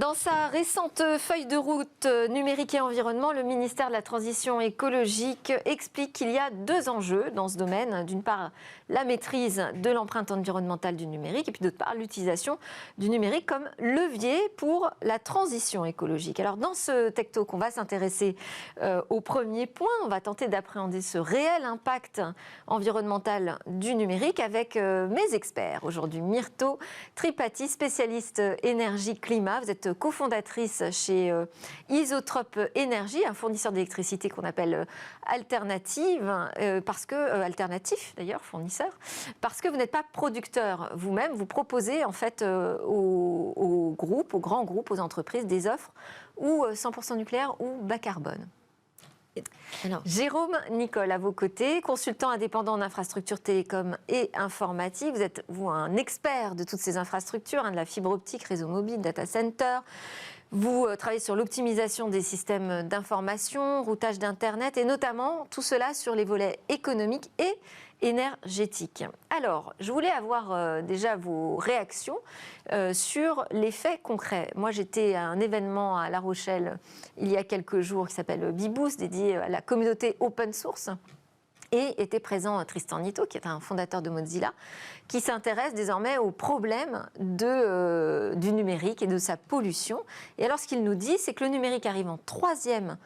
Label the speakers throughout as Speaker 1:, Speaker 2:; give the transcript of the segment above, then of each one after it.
Speaker 1: Dans sa récente feuille de route numérique et environnement, le ministère de la Transition écologique explique qu'il y a deux enjeux dans ce domaine. D'une part, la maîtrise de l'empreinte environnementale du numérique et puis d'autre part, l'utilisation du numérique comme levier pour la transition écologique. Alors dans ce Tech Talk, on va s'intéresser au premier point. On va tenter d'appréhender ce réel impact environnemental du numérique avec mes experts. Aujourd'hui, Myrto Tripathi, spécialiste énergie-climat. Vous êtes cofondatrice chez Isotrope Énergie, un fournisseur d'électricité qu'on appelle alternatif d'ailleurs, fournisseur, parce que vous n'êtes pas producteur vous-même, vous proposez en fait aux grands groupes, aux entreprises des offres ou 100% nucléaire ou bas carbone. Alors, Jérôme Nicole, à vos côtés, consultant indépendant en infrastructures télécom et informatique. Vous êtes, un expert de toutes ces infrastructures, de la fibre optique, réseau mobile, data center. Vous travaillez sur l'optimisation des systèmes d'information, routage d'Internet et notamment tout cela sur les volets économiques et énergétiques. Alors, je voulais avoir déjà vos réactions sur les faits concrets. Moi, j'étais à un événement à La Rochelle il y a quelques jours qui s'appelle Beboost, dédié à la communauté open source. Et était présent Tristan Nitto, qui est un fondateur de Mozilla, qui s'intéresse désormais aux problèmes du numérique et de sa pollution. Et alors, ce qu'il nous dit, c'est que le numérique arrive en troisième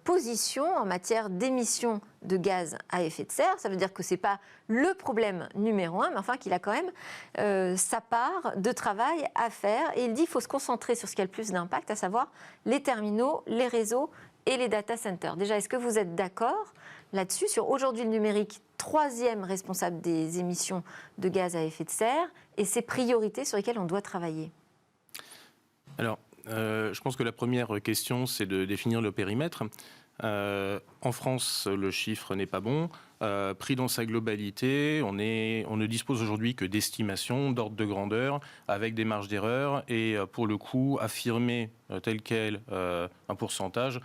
Speaker 1: position en matière d'émissions de gaz à effet de serre. Ça veut dire que ce n'est pas le problème numéro un, mais enfin qu'il a quand même sa part de travail à faire. Et il dit qu'il faut se concentrer sur ce qui a le plus d'impact, à savoir les terminaux, les réseaux et les data centers. Déjà, est-ce que vous êtes d'accord là-dessus, sur aujourd'hui le numérique, troisième responsable des émissions de gaz à effet de serre, et ces priorités sur lesquelles on doit travailler?
Speaker 2: Alors, je pense que la première question, c'est de définir le périmètre. En France, le chiffre n'est pas bon. Pris dans sa globalité, on ne dispose aujourd'hui que d'estimations d'ordre de grandeur avec des marges d'erreur et pour le coup, affirmer tel quel un pourcentage,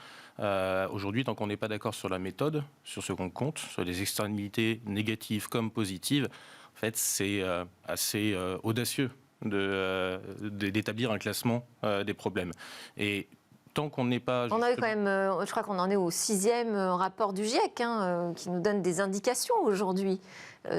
Speaker 2: aujourd'hui, tant qu'on n'est pas d'accord sur la méthode, sur ce qu'on compte, sur les externalités négatives comme positives, en fait, c'est assez audacieux d'établir un classement des problèmes. Et tant qu'on n'est pas...
Speaker 1: On a quand même, je crois qu'on en est au 6e rapport du GIEC, qui nous donne des indications aujourd'hui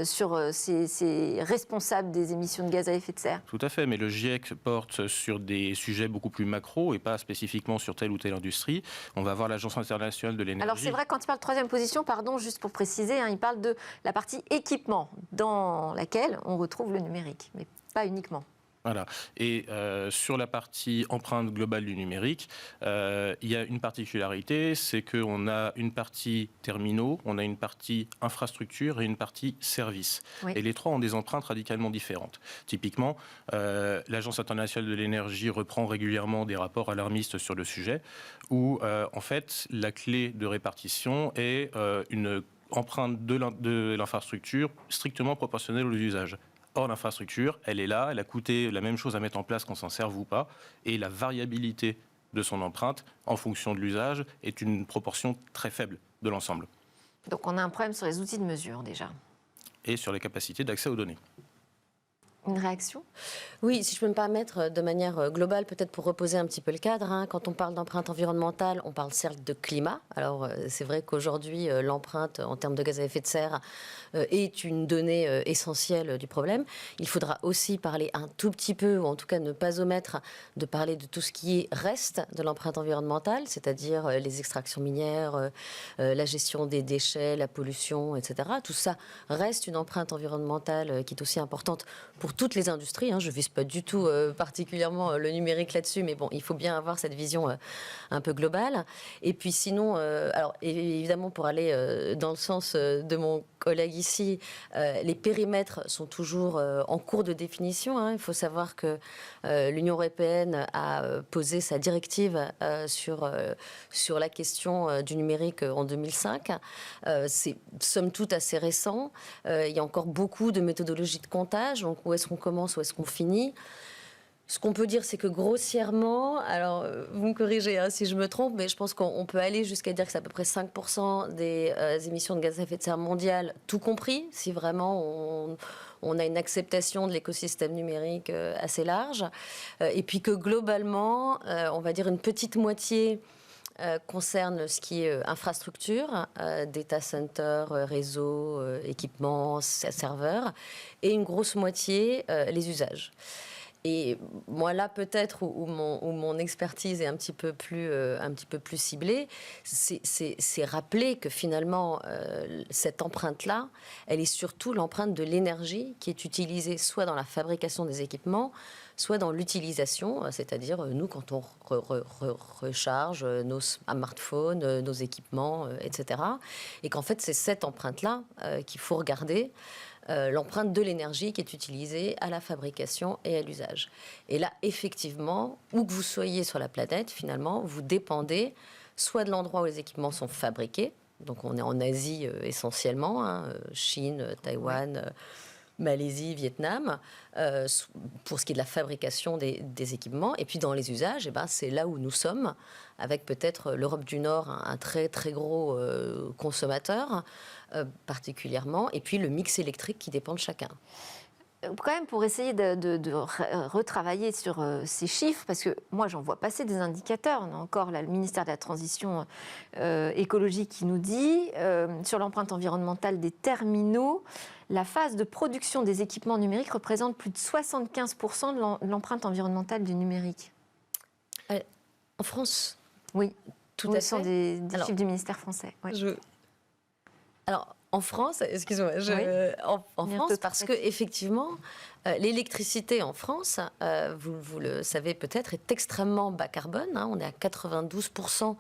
Speaker 1: sur ces responsables des émissions de gaz à effet de serre.
Speaker 2: Tout à fait, mais le GIEC porte sur des sujets beaucoup plus macro et pas spécifiquement sur telle ou telle industrie. On va voir l'Agence internationale de l'énergie.
Speaker 1: Alors c'est vrai, quand il parle de troisième position, pardon, juste pour préciser, il parle de la partie équipement dans laquelle on retrouve le numérique, mais pas uniquement.
Speaker 2: Voilà. Et sur la partie empreinte globale du numérique, il y a une particularité, c'est qu'on a une partie terminaux, on a une partie infrastructure et une partie service. Oui. Et les trois ont des empreintes radicalement différentes. Typiquement, l'Agence internationale de l'énergie reprend régulièrement des rapports alarmistes sur le sujet, où en fait la clé de répartition est une empreinte de l'infrastructure strictement proportionnelle aux usages. Or, l'infrastructure, elle est là, elle a coûté la même chose à mettre en place qu'on s'en serve ou pas, et la variabilité de son empreinte, en fonction de l'usage, est une proportion très faible de l'ensemble.
Speaker 1: Donc on a un problème sur les outils de mesure déjà.
Speaker 2: Et sur les capacités d'accès aux données.
Speaker 1: Une réaction ?
Speaker 3: Oui, si je peux me permettre, de manière globale, peut-être pour reposer un petit peu le cadre. Quand on parle d'empreinte environnementale, on parle certes de climat. Alors, c'est vrai qu'aujourd'hui, l'empreinte en termes de gaz à effet de serre est une donnée essentielle du problème. Il faudra aussi parler un tout petit peu, ou en tout cas ne pas omettre de parler de tout ce qui reste de l'empreinte environnementale, c'est-à-dire les extractions minières, la gestion des déchets, la pollution, etc. Tout ça reste une empreinte environnementale qui est aussi importante pour toutes les industries. Je ne vise pas du tout particulièrement le numérique là-dessus, mais bon, il faut bien avoir cette vision un peu globale. Et puis sinon, alors évidemment, pour aller dans le sens de mon collègue ici, les périmètres sont toujours en cours de définition. Il faut savoir que l'Union européenne a posé sa directive sur la question du numérique en 2005. C'est somme toute assez récent. Il y a encore beaucoup de méthodologies de comptage. Donc où est-ce qu'on commence, où est-ce qu'on finit ? Ce qu'on peut dire, c'est que grossièrement, alors vous me corrigez si je me trompe, mais je pense qu'on peut aller jusqu'à dire que c'est à peu près 5% des émissions de gaz à effet de serre mondiales, tout compris, si vraiment on a une acceptation de l'écosystème numérique assez large, et puis que globalement, on va dire une petite moitié concerne ce qui est infrastructure, data center, réseau, équipements, serveurs, et une grosse moitié les usages. Et moi, là, peut-être, où mon expertise est un petit peu plus ciblée, c'est rappeler que finalement, cette empreinte-là, elle est surtout l'empreinte de l'énergie qui est utilisée soit dans la fabrication des équipements, soit dans l'utilisation, c'est-à-dire nous, quand on recharge nos smartphones, nos équipements, etc. Et qu'en fait, c'est cette empreinte-là qu'il faut regarder. L'empreinte de l'énergie qui est utilisée à la fabrication et à l'usage. Et là, effectivement, où que vous soyez sur la planète, finalement, vous dépendez soit de l'endroit où les équipements sont fabriqués, donc on est en Asie essentiellement, Chine, Taïwan, Malaisie, Vietnam, pour ce qui est de la fabrication des équipements. Et puis dans les usages, c'est là où nous sommes, avec peut-être l'Europe du Nord, un très très gros consommateur, particulièrement, et puis le mix électrique qui dépend de chacun.
Speaker 1: Quand même, pour essayer de retravailler sur ces chiffres, parce que moi, j'en vois passer des indicateurs. On a encore là, le ministère de la Transition écologique qui nous dit, sur l'empreinte environnementale des terminaux, la phase de production des équipements numériques représente plus de 75% de l'empreinte environnementale du numérique.
Speaker 3: En France ?
Speaker 1: Oui,
Speaker 3: tout à fait.
Speaker 1: Ce sont des chiffres du ministère français. Ouais.
Speaker 3: Alors, en France, excusez-moi, en France, parce qu'effectivement, l'électricité en France, vous le savez peut-être, est extrêmement bas carbone. On est à 92%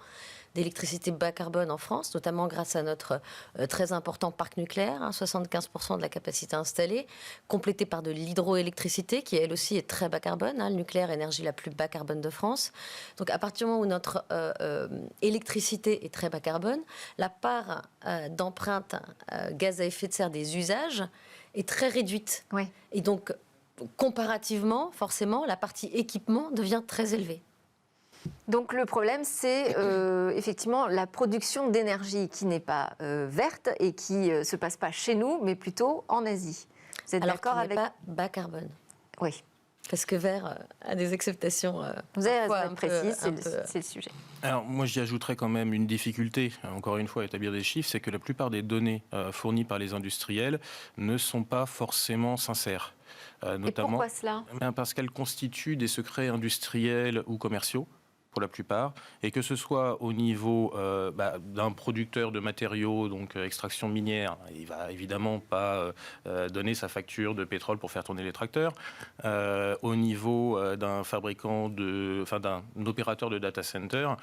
Speaker 3: d'électricité bas carbone en France, notamment grâce à notre très important parc nucléaire, 75% de la capacité installée, complété par de l'hydroélectricité, qui elle aussi est très bas carbone. Le nucléaire, énergie la plus bas carbone de France. Donc à partir du moment où notre électricité est très bas carbone, la part d'empreinte gaz à effet de serre des usages est très réduite.
Speaker 1: Oui.
Speaker 3: Et donc, comparativement, forcément, la partie équipement devient très élevée.
Speaker 1: Donc le problème, c'est effectivement la production d'énergie qui n'est pas verte et qui ne se passe pas chez nous, mais plutôt en Asie. Vous êtes d'accord avec...
Speaker 3: pas bas carbone.
Speaker 1: Oui.
Speaker 3: Parce que vert a des acceptations.
Speaker 1: Vous avez raison, précise, c'est le sujet.
Speaker 2: Alors moi j'y ajouterais quand même une difficulté, encore une fois à établir des chiffres, c'est que la plupart des données fournies par les industriels ne sont pas forcément sincères. Notamment,
Speaker 1: et pourquoi cela ?
Speaker 2: Parce qu'elles constituent des secrets industriels ou commerciaux, pour la plupart, et que ce soit au niveau d'un producteur de matériaux, donc extraction minière, il va évidemment pas donner sa facture de pétrole pour faire tourner les tracteurs, au niveau d'un fabricant d'un opérateur de data center,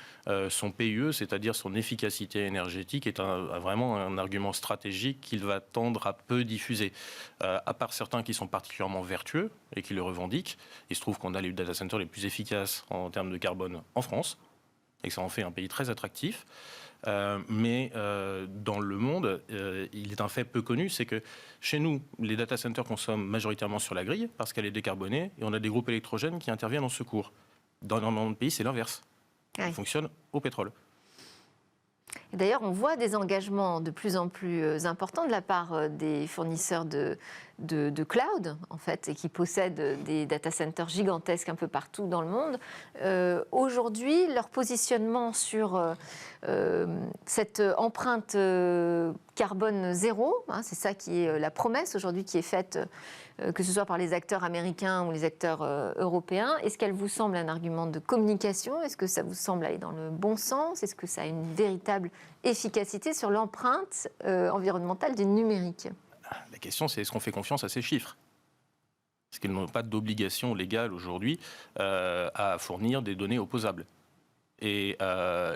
Speaker 2: son PUE, c'est-à-dire son efficacité énergétique, est vraiment un argument stratégique qu'il va tendre à peu diffuser. À part certains qui sont particulièrement vertueux et qui le revendiquent, il se trouve qu'on a les data centers les plus efficaces en termes de carbone en France, et que ça en fait un pays très attractif. Mais dans le monde, il est un fait peu connu, c'est que chez nous, les data centers consomment majoritairement sur la grille, parce qu'elle est décarbonée, et on a des groupes électrogènes qui interviennent en secours. Dans notre pays, c'est l'inverse.
Speaker 1: Oui.
Speaker 2: On fonctionne au pétrole.
Speaker 1: Et d'ailleurs, on voit des engagements de plus en plus importants de la part des fournisseurs de cloud, en fait, et qui possèdent des data centers gigantesques un peu partout dans le monde. Aujourd'hui, leur positionnement sur cette empreinte carbone zéro, c'est ça qui est la promesse aujourd'hui qui est faite, que ce soit par les acteurs américains ou les acteurs européens. Est-ce qu'elle vous semble un argument de communication ? Est-ce que ça vous semble aller dans le bon sens ? Est-ce que ça a une véritable efficacité sur l'empreinte environnementale du numérique ?
Speaker 2: La question, c'est est-ce qu'on fait confiance à ces chiffres ? Parce qu'ils n'ont pas d'obligation légale aujourd'hui à fournir des données opposables. Et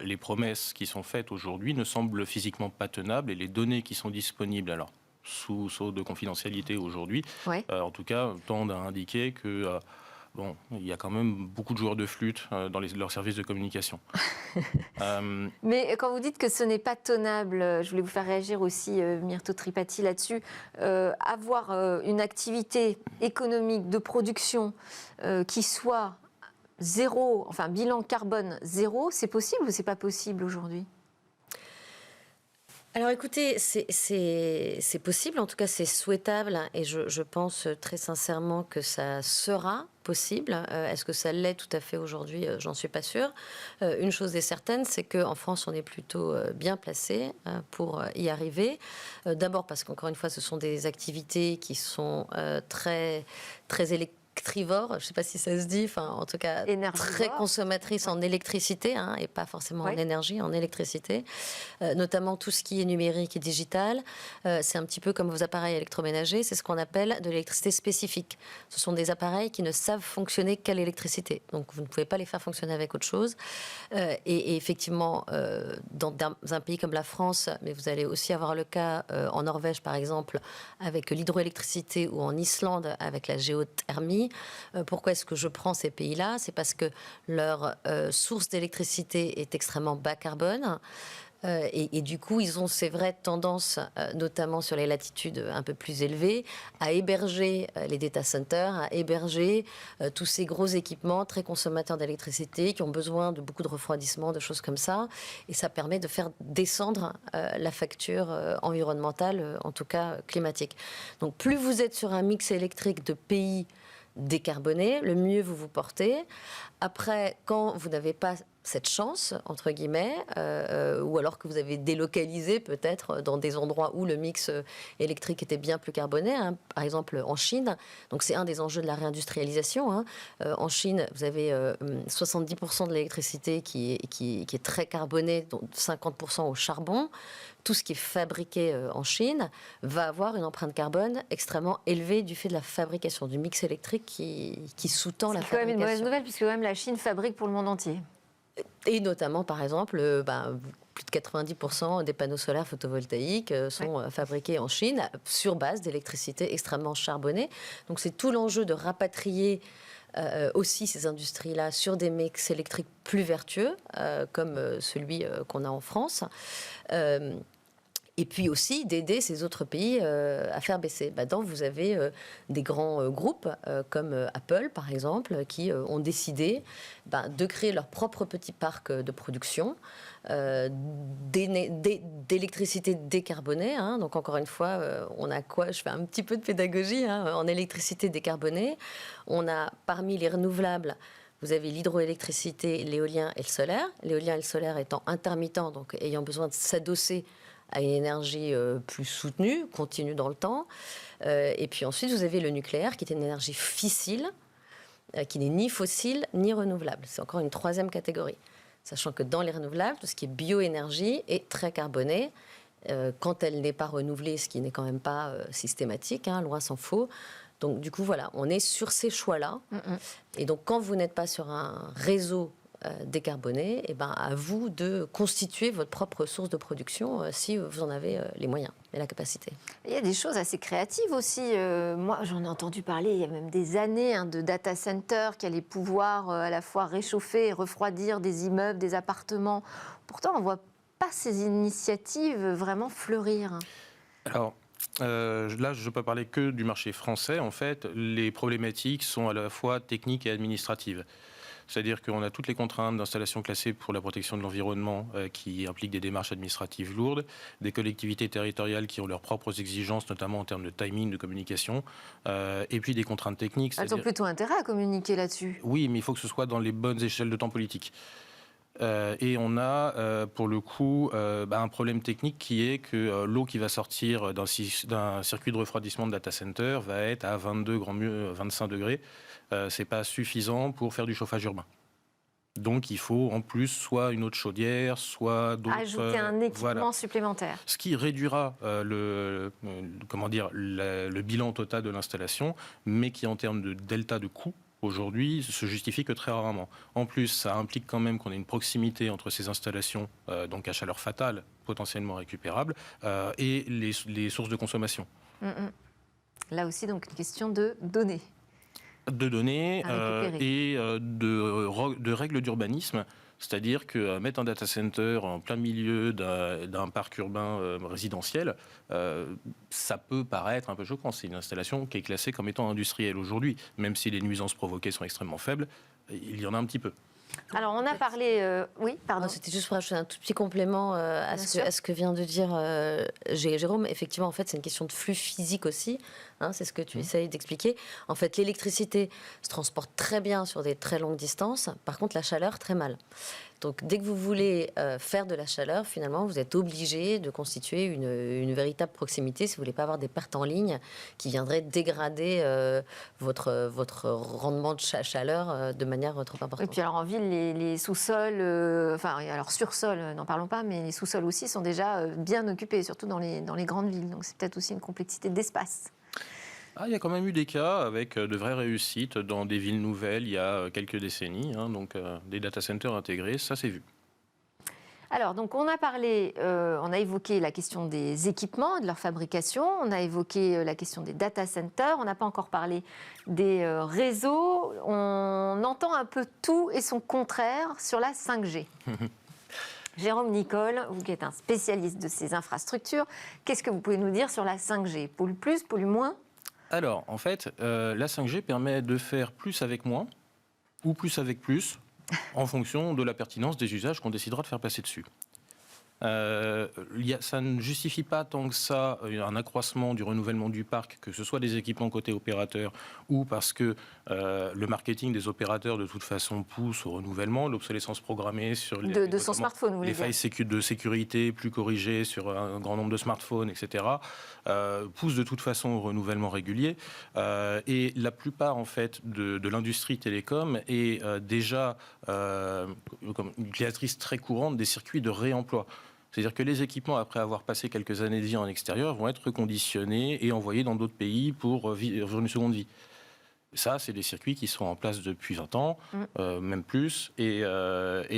Speaker 2: les promesses qui sont faites aujourd'hui ne semblent physiquement pas tenables, et les données qui sont disponibles, alors sous sceau de confidentialité aujourd'hui,
Speaker 1: ouais.
Speaker 2: En tout cas, tendent à indiquer que il y a quand même beaucoup de joueurs de flûte dans leurs services de communication.
Speaker 1: Mais quand vous dites que ce n'est pas tenable, je voulais vous faire réagir aussi, Myrto Tripati, là-dessus. Avoir une activité économique de production qui soit zéro, enfin bilan carbone zéro, c'est possible ou c'est pas possible aujourd'hui ?
Speaker 3: Alors écoutez, c'est possible, en tout cas c'est souhaitable, et je pense très sincèrement que ça sera possible. Est-ce que ça l'est tout à fait aujourd'hui? J'en suis pas sûre. Une chose est certaine, c'est qu'en France, on est plutôt bien placé pour y arriver. D'abord parce qu'encore une fois, ce sont des activités qui sont très, très électriques. Je ne sais pas si ça se dit, enfin en tout cas très consommatrice en électricité, hein, et pas forcément en énergie, en électricité, notamment tout ce qui est numérique et digital. C'est un petit peu comme vos appareils électroménagers, c'est ce qu'on appelle de l'électricité spécifique. Ce sont des appareils qui ne savent fonctionner qu'à l'électricité, donc vous ne pouvez pas les faire fonctionner avec autre chose. Et effectivement, dans un pays comme la France, mais vous allez aussi avoir le cas en Norvège par exemple, avec l'hydroélectricité, ou en Islande avec la géothermie. Pourquoi est-ce que je prends ces pays-là? C'est parce que leur source d'électricité est extrêmement bas carbone. Et du coup, ils ont ces vraies tendances, notamment sur les latitudes un peu plus élevées, à héberger les data centers, à héberger tous ces gros équipements très consommateurs d'électricité qui ont besoin de beaucoup de refroidissement, de choses comme ça. Et ça permet de faire descendre la facture environnementale, en tout cas climatique. Donc plus vous êtes sur un mix électrique de pays décarbonés, le mieux vous vous portez. Après, quand vous n'avez pas cette chance, entre guillemets, ou alors que vous avez délocalisé peut-être dans des endroits où le mix électrique était bien plus carboné, hein, par exemple en Chine. Donc c'est un des enjeux de la réindustrialisation. Hein. En Chine, vous avez 70% de l'électricité qui est très carbonée, dont 50% au charbon. Tout ce qui est fabriqué en Chine va avoir une empreinte carbone extrêmement élevée du fait de la fabrication, du mix électrique qui sous-tend la fabrication.
Speaker 1: C'est quand même une mauvaise nouvelle, puisque quand même la Chine fabrique pour le monde entier.
Speaker 3: Et notamment, par exemple, plus de 90% des panneaux solaires photovoltaïques sont fabriqués en Chine sur base d'électricité extrêmement charbonnée. Donc c'est tout l'enjeu de rapatrier aussi ces industries-là sur des mix électriques plus vertueux, comme celui qu'on a en France. Et puis aussi d'aider ces autres pays à faire baisser. Maintenant, vous avez des grands groupes comme Apple, par exemple, qui ont décidé de créer leur propre petit parc de production d'électricité décarbonée. Hein. Donc encore une fois, on a quoi? Je fais un petit peu de pédagogie en électricité décarbonée. On a parmi les renouvelables, vous avez l'hydroélectricité, l'éolien et le solaire. L'éolien et le solaire étant intermittents, donc ayant besoin de s'adosser à une énergie plus soutenue, continue dans le temps. Et puis ensuite, vous avez le nucléaire, qui est une énergie fissile, qui n'est ni fossile ni renouvelable. C'est encore une troisième catégorie. Sachant que dans les renouvelables, tout ce qui est bioénergie est très carboné. Quand elle n'est pas renouvelée, ce qui n'est quand même pas systématique, hein, loin s'en faut. Donc du coup, voilà, on est sur ces choix-là. Et donc, quand vous n'êtes pas sur un réseau décarboné, et à vous de constituer votre propre source de production si vous en avez les moyens et la capacité.
Speaker 1: Il y a des choses assez créatives aussi. Moi, j'en ai entendu parler il y a même des années de data centers qui allaient pouvoir à la fois réchauffer et refroidir des immeubles, des appartements. Pourtant, on ne voit pas ces initiatives vraiment fleurir.
Speaker 2: Alors, là, je ne peux parler que du marché français. En fait, les problématiques sont à la fois techniques et administratives. C'est-à-dire qu'on a toutes les contraintes d'installation classée pour la protection de l'environnement qui impliquent des démarches administratives lourdes, des collectivités territoriales qui ont leurs propres exigences, notamment en termes de timing, de communication, et puis des contraintes techniques.
Speaker 1: Elles ont plutôt intérêt à communiquer là-dessus.
Speaker 2: Oui, mais il faut que ce soit dans les bonnes échelles de temps politique. Et on a, pour le coup, un problème technique qui est que l'eau qui va sortir d'un circuit de refroidissement de data center va être à 22, grand mieux 25 degrés. C'est pas suffisant pour faire du chauffage urbain. Donc il faut en plus soit une autre chaudière, soit d'autres...
Speaker 1: Ajouter un équipement supplémentaire.
Speaker 2: Ce qui réduira le bilan total de l'installation, mais qui en termes de delta de coût, aujourd'hui, se justifie que très rarement. En plus, ça implique quand même qu'on ait une proximité entre ces installations, donc à chaleur fatale, potentiellement récupérable, et les sources de consommation.
Speaker 1: Là aussi, donc, une question de données.
Speaker 2: De données et de règles d'urbanisme. C'est-à-dire que mettre un data center en plein milieu d'un parc urbain résidentiel, ça peut paraître un peu choquant. C'est une installation qui est classée comme étant industrielle aujourd'hui. Même si les nuisances provoquées sont extrêmement faibles, il y en a un petit peu.
Speaker 1: Alors, on a parlé... oui, pardon.
Speaker 3: C'était juste pour ajouter un tout petit complément à ce que vient de dire Jérôme. Effectivement, en fait, c'est une question de flux physique aussi. Hein, c'est ce que tu essayes d'expliquer. En fait, l'électricité se transporte très bien sur des très longues distances. Par contre, la chaleur, très mal. Donc, dès que vous voulez faire de la chaleur, finalement, vous êtes obligé de constituer une véritable proximité si vous ne voulez pas avoir des pertes en ligne qui viendraient dégrader votre rendement de chaleur de manière trop importante.
Speaker 1: Et puis alors en ville, les sous-sols, alors sur-sol, n'en parlons pas, mais les sous-sols aussi sont déjà bien occupés, surtout dans les grandes villes. Donc c'est peut-être aussi une complexité d'espace.
Speaker 2: Il y a quand même eu des cas avec de vraies réussites dans des villes nouvelles il y a quelques décennies, donc des data centers intégrés, ça s'est vu.
Speaker 1: Alors, donc, on a évoqué la question des équipements, de leur fabrication, on a évoqué la question des data centers, on n'a pas encore parlé des réseaux, on entend un peu tout et son contraire sur la 5G. Jérôme Nicole, vous qui êtes un spécialiste de ces infrastructures, qu'est-ce que vous pouvez nous dire sur la 5G? Pollue plus, pollue moins?
Speaker 2: Alors, en fait, la 5G permet de faire plus avec moins ou plus avec plus en fonction de la pertinence des usages qu'on décidera de faire passer dessus. Ça ne justifie pas tant que ça un accroissement du renouvellement du parc, que ce soit des équipements côté opérateur ou parce que le marketing des opérateurs de toute façon pousse au renouvellement, l'obsolescence programmée sur
Speaker 1: de son smartphone,
Speaker 2: les failles de sécurité plus corrigées sur un grand nombre de smartphones, etc. Pousse de toute façon au renouvellement régulier. Et la plupart en fait de l'industrie télécom est déjà comme une utilisatrice très courante des circuits de réemploi. C'est-à-dire que les équipements, après avoir passé quelques années de vie en extérieur, vont être reconditionnés et envoyés dans d'autres pays pour une seconde vie. Ça, c'est des circuits qui sont en place depuis 20 ans, même plus, et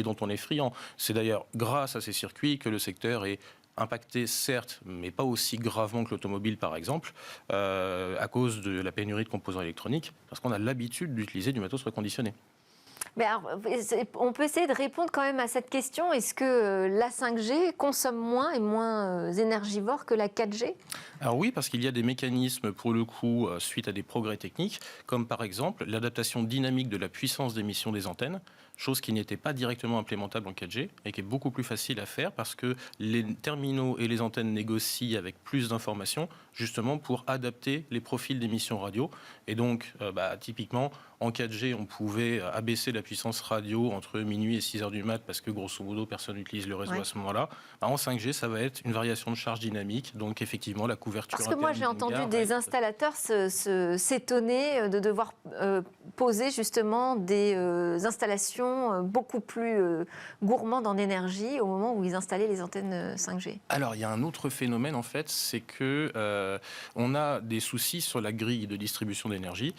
Speaker 2: dont on est friand. C'est d'ailleurs grâce à ces circuits que le secteur est impacté, certes, mais pas aussi gravement que l'automobile, par exemple, à cause de la pénurie de composants électroniques, parce qu'on a l'habitude d'utiliser du matos reconditionné.
Speaker 1: Mais alors, on peut essayer de répondre quand même à cette question. Est-ce que la 5G consomme moins et moins énergivore que la 4G?
Speaker 2: Alors oui, parce qu'il y a des mécanismes, pour le coup, suite à des progrès techniques, comme par exemple l'adaptation dynamique de la puissance d'émission des antennes, chose qui n'était pas directement implémentable en 4G et qui est beaucoup plus facile à faire parce que les terminaux et les antennes négocient avec plus d'informations, justement pour adapter les profils d'émissions radio. Et donc, typiquement, en 4G, on pouvait abaisser la puissance radio entre minuit et 6 heures du mat parce que, grosso modo, personne n'utilise le réseau à ce moment-là. En 5G, ça va être une variation de charge dynamique, donc effectivement, la couverture...
Speaker 1: Parce que moi, j'ai entendu des installateurs s'étonner de devoir poser justement des installations beaucoup plus gourmandes en énergie au moment où ils installaient les antennes 5G.
Speaker 2: Alors, il y a un autre phénomène, en fait, c'est que on a des soucis sur la grille de distribution d'énergie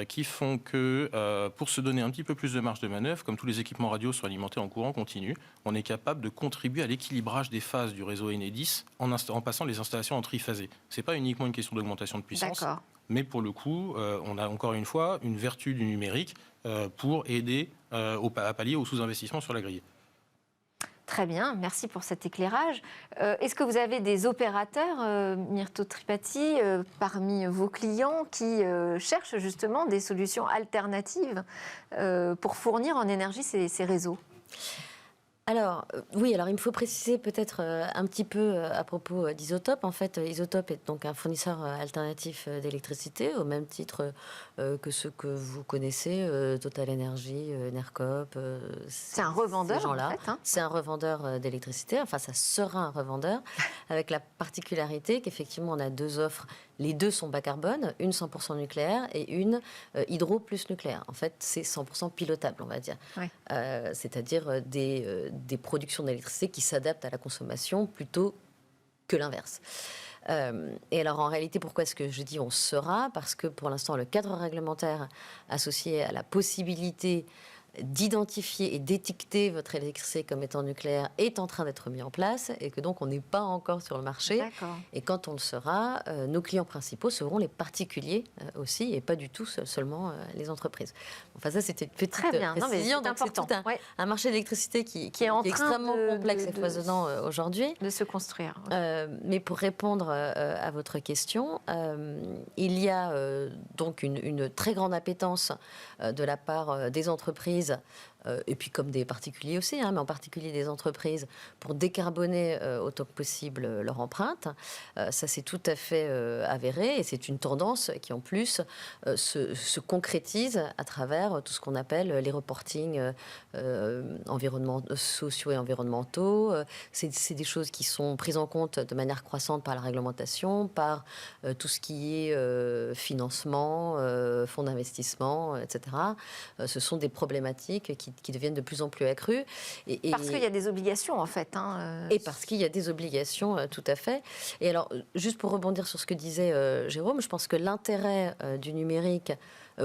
Speaker 2: qui font que, pour se donner un petit peu plus de marge de manœuvre, comme tous les équipements radio sont alimentés en courant continu, on est capable de contribuer à l'équilibrage des phases du réseau Enedis en passant les installations en triphasé. Ce n'est pas uniquement une question d'augmentation de puissance, mais pour le coup, on a encore une fois une vertu du numérique pour aider à pallier au sous-investissement sur la grille.
Speaker 1: Très bien, merci pour cet éclairage. Est-ce que vous avez des opérateurs, Myrto Tripati, parmi vos clients qui cherchent justement des solutions alternatives pour fournir en énergie ces réseaux ?
Speaker 3: Alors, oui, alors il me faut préciser peut-être un petit peu à propos d'Isotope. En fait, Isotope est donc un fournisseur alternatif d'électricité, au même titre que ceux que vous connaissez, Total Energy, Nercop.
Speaker 1: C'est un revendeur,
Speaker 3: ces gens-là.
Speaker 1: En fait, hein.
Speaker 3: C'est un revendeur d'électricité, enfin ça sera un revendeur, avec la particularité qu'effectivement on a deux offres. Les deux sont bas carbone, une 100% nucléaire et une hydro plus nucléaire. En fait, c'est 100% pilotable, on va dire.
Speaker 1: Oui.
Speaker 3: C'est-à-dire des productions d'électricité qui s'adaptent à la consommation plutôt que l'inverse. Et alors, en réalité, pourquoi est-ce que je dis on sera ? Parce que pour l'instant, le cadre réglementaire associé à la possibilité d'identifier et d'étiqueter votre électricité comme étant nucléaire est en train d'être mis en place et que donc on n'est pas encore sur le marché.
Speaker 1: D'accord.
Speaker 3: Et quand on le sera, nos clients principaux seront les particuliers aussi et pas du tout seulement les entreprises. Enfin ça c'était une petite précision.
Speaker 1: Non, mais c'est
Speaker 3: important. C'est tout un marché d'électricité qui est extrêmement complexe et foisonnant aujourd'hui.
Speaker 1: De se construire.
Speaker 3: Mais pour répondre à votre question, il y a donc une très grande appétence de la part des entreprises et puis comme des particuliers aussi, mais en particulier des entreprises, pour décarboner autant que possible leur empreinte. Ça, c'est tout à fait avéré, et c'est une tendance qui, en plus, se concrétise à travers tout ce qu'on appelle les reportings sociaux et environnementaux. C'est des choses qui sont prises en compte de manière croissante par la réglementation, par tout ce qui est financement, fonds d'investissement, etc. Ce sont des problématiques qui deviennent de plus en plus accrues.
Speaker 1: Parce qu'il y a des obligations, en fait.
Speaker 3: Et parce qu'il y a des obligations, tout à fait. Et alors, juste pour rebondir sur ce que disait Jérôme, je pense que l'intérêt du numérique,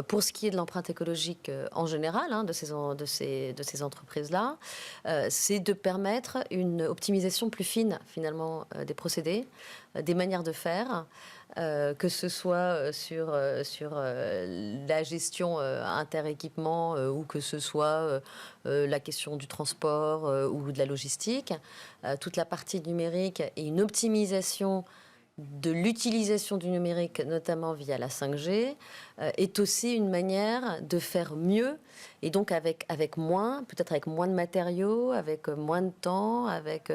Speaker 3: pour ce qui est de l'empreinte écologique en général, de ces entreprises-là, c'est de permettre une optimisation plus fine, finalement, des procédés, des manières de faire, que ce soit sur la gestion interéquipement ou que ce soit la question du transport ou de la logistique. Toute la partie numérique et une optimisation de l'utilisation du numérique, notamment via la 5G, est aussi une manière de faire mieux, et donc avec moins, peut-être avec moins de matériaux, avec moins de temps, avec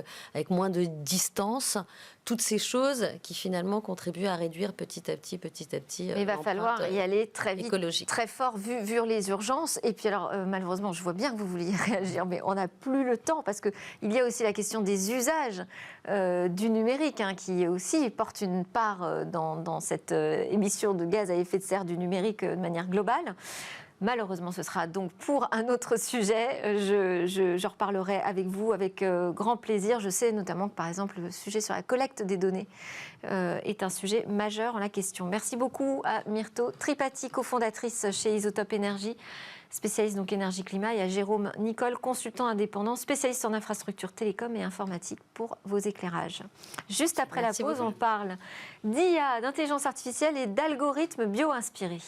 Speaker 3: moins de distance, toutes ces choses qui finalement contribuent à réduire petit à petit
Speaker 1: Mais il va falloir y aller très vite,
Speaker 3: écologique.
Speaker 1: Très fort, vu les urgences. Et puis alors, malheureusement, je vois bien que vous vouliez réagir, mais on n'a plus le temps, parce qu'il y a aussi la question des usages du numérique, qui aussi porte une part dans cette émission de gaz à effet de serre du numérique de manière globale. Malheureusement, ce sera donc pour un autre sujet. Je reparlerai avec vous avec grand plaisir. Je sais notamment que, par exemple, le sujet sur la collecte des données est un sujet majeur en la question. Merci beaucoup à Myrto Tripati, cofondatrice chez Isotope Énergie, spécialiste donc énergie-climat, et à Jérôme Nicole, consultant indépendant, spécialiste en infrastructures télécom et informatique, pour vos éclairages. Juste après la pause, on parle d'IA, d'intelligence artificielle et d'algorithmes bio-inspirés.